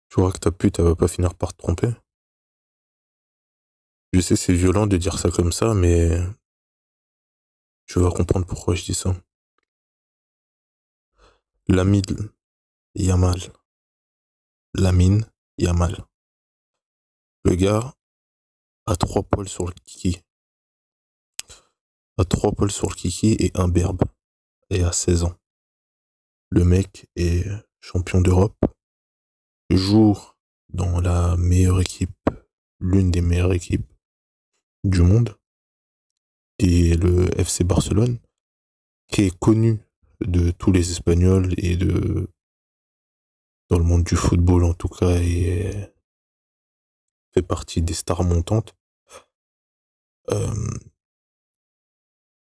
Tu vois que ta pute, elle va pas finir par te tromper. Je sais, c'est violent de dire ça comme ça, mais tu vas comprendre pourquoi je dis ça. Lamine Yamal. Lamine Yamal. Le gars a trois poils sur le kiki. A trois poils sur le kiki et un berbe. Et à 16 ans. Le mec est champion d'Europe. Joue dans la meilleure équipe, l'une des meilleures équipes du monde, qui est le FC Barcelone, qui est connu de tous les Espagnols et de dans le monde du football en tout cas et fait partie des stars montantes. Euh,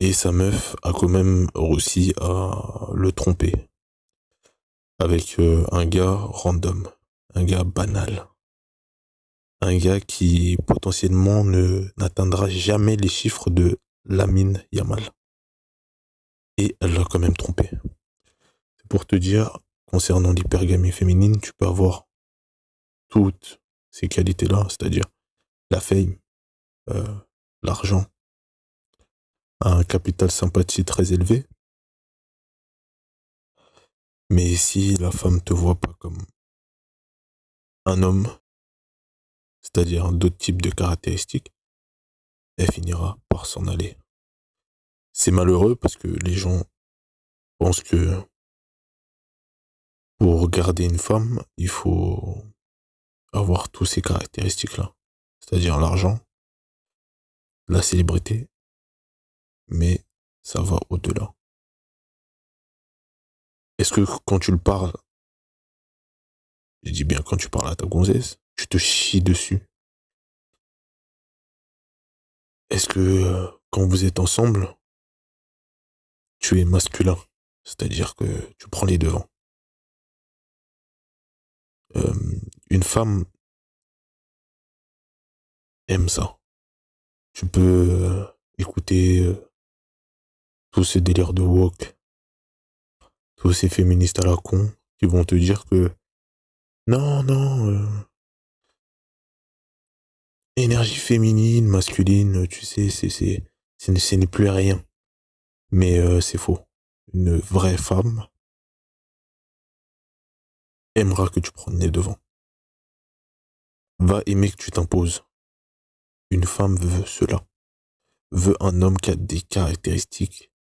et sa meuf a quand même réussi à le tromper avec un gars random, un gars banal, un gars qui potentiellement ne n'atteindra jamais les chiffres de Lamine Yamal. Et elle l'a quand même trompé. C'est pour te dire, concernant l'hypergamie féminine, tu peux avoir toutes ces qualités-là, c'est-à-dire la fame, euh, l'argent, un capital sympathie très élevé. Mais si la femme te voit pas comme un homme, c'est-à-dire d'autres types de caractéristiques, elle finira par s'en aller. C'est malheureux parce que les gens pensent que pour garder une femme, il faut avoir tous ces caractéristiques-là. C'est-à-dire l'argent, la célébrité, mais ça va au-delà. Est-ce que quand tu le parles, je dis bien quand tu parles à ta gonzesse, tu te chies dessus? Est-ce que quand vous êtes ensemble, tu es masculin? C'est-à-dire que tu prends les devants. Euh, une femme aime ça. Tu peux écouter tous ces délires de woke, tous ces féministes à la con qui vont te dire que non, non, énergie féminine, masculine, tu sais, ce n'est plus rien. Mais c'est faux. Une vraie femme aimera que tu prennes les devants. Va aimer que tu t'imposes. Une femme veut cela. Veut un homme qui a des caractéristiques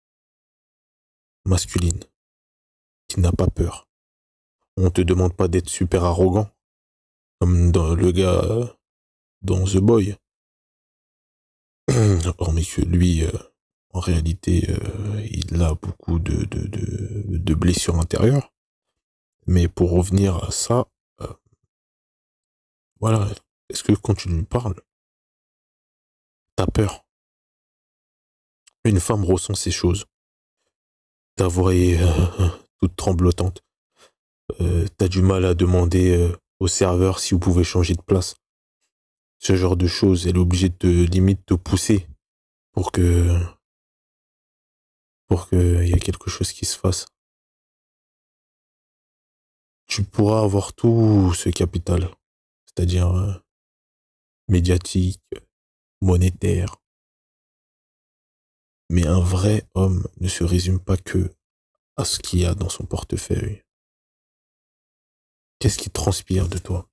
masculines, qui n'a pas peur. On te demande pas d'être super arrogant, comme dans le gars dans The Boy. Hormis que lui, en réalité, il a beaucoup de blessures intérieures. Mais pour revenir à ça, euh, voilà. Est-ce que quand tu lui parles, t'as peur? Une femme ressent ces choses. Ta voix est toute tremblotante. T'as du mal à demander au serveur si vous pouvez changer de place. Ce genre de choses, elle est obligée de limite te pousser pour que y ait quelque chose qui se fasse. Tu pourras avoir tout ce capital, c'est-à-dire médiatique, monétaire. Mais un vrai homme ne se résume pas que à ce qu'il y a dans son portefeuille. Qu'est-ce qui transpire de toi?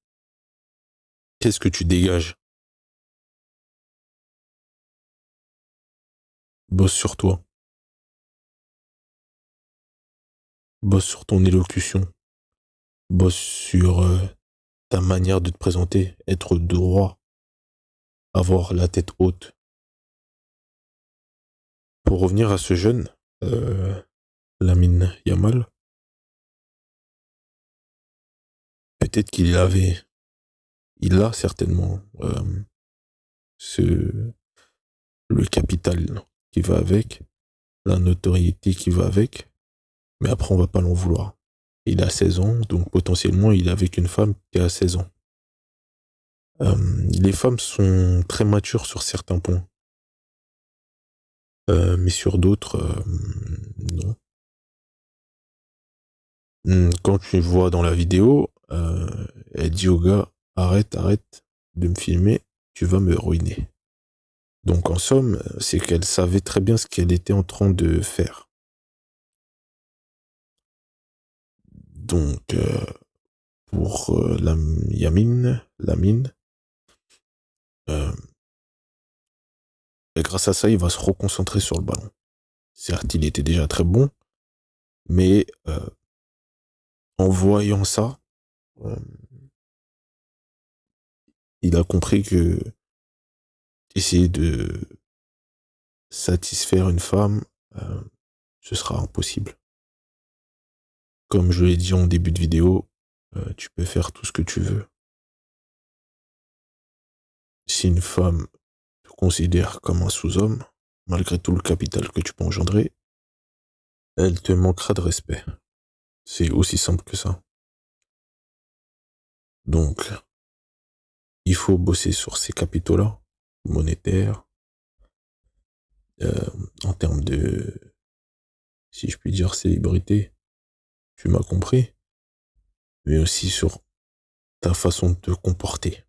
Qu'est-ce que tu dégages? Bosse sur toi. Bosse sur ton élocution. Bosse sur ta manière de te présenter. Être droit. Avoir la tête haute. Pour revenir à ce jeune, euh, Lamine Yamal, peut-être il a certainement ce, le capital qui va avec, la notoriété qui va avec, mais après on va pas l'en vouloir. Il a 16 ans, donc potentiellement il est avec une femme qui a 16 ans. Les femmes sont très matures sur certains points, mais sur d'autres, non. Quand tu vois dans la vidéo, Elle dit au gars, arrête de me filmer, tu vas me ruiner. Donc en somme, c'est qu'elle savait très bien ce qu'elle était en train de faire. Donc pour Lamine, euh, et grâce à ça, il va se reconcentrer sur le ballon. Certes, il était déjà très bon, mais en voyant ça, euh, il a compris que essayer de satisfaire une femme, ce sera impossible. Comme je l'ai dit en début de vidéo, tu peux faire tout ce que tu veux. Si une femme te considère comme un sous-homme, malgré tout le capital que tu peux engendrer, elle te manquera de respect. C'est aussi simple que ça. Donc, il faut bosser sur ces capitaux-là, monétaires, en termes de, si je puis dire, célébrité, tu m'as compris, mais aussi sur ta façon de te comporter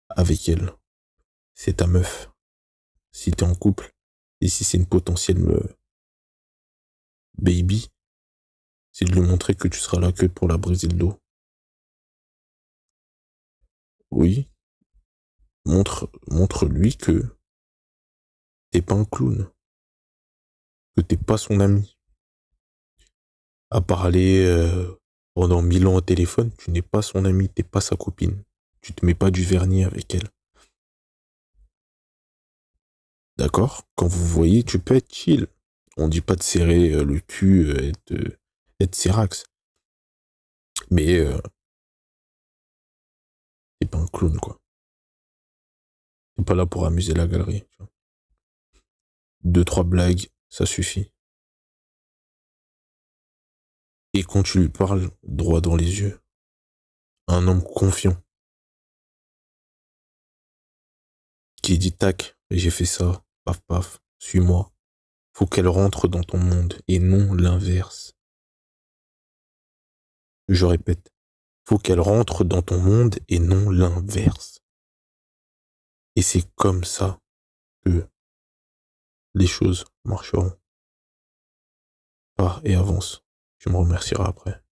avec elle. C'est ta meuf. Si t'es en couple, et si c'est une potentielle baby, c'est de lui montrer que tu seras là que pour la briser le dos. Oui, montre-lui que t'es pas un clown, que t'es pas son ami. À parler pendant 1000 ans au téléphone, tu n'es pas son ami, t'es pas sa copine. Tu te mets pas du vernis avec elle. D'accord? Quand vous voyez, tu peux être chill. On dit pas de serrer le cul, être sérax. Mais t'es pas un clown, quoi. T'es pas là pour amuser la galerie. Tu vois. 2, 3 blagues, ça suffit. Et quand tu lui parles droit dans les yeux, un homme confiant, qui dit tac, j'ai fait ça, paf paf, suis-moi. Faut qu'elle rentre dans ton monde et non l'inverse. Je répète, faut qu'elle rentre dans ton monde et non l'inverse. Et c'est comme ça que les choses marcheront. Pars et avance. Tu me remercieras après.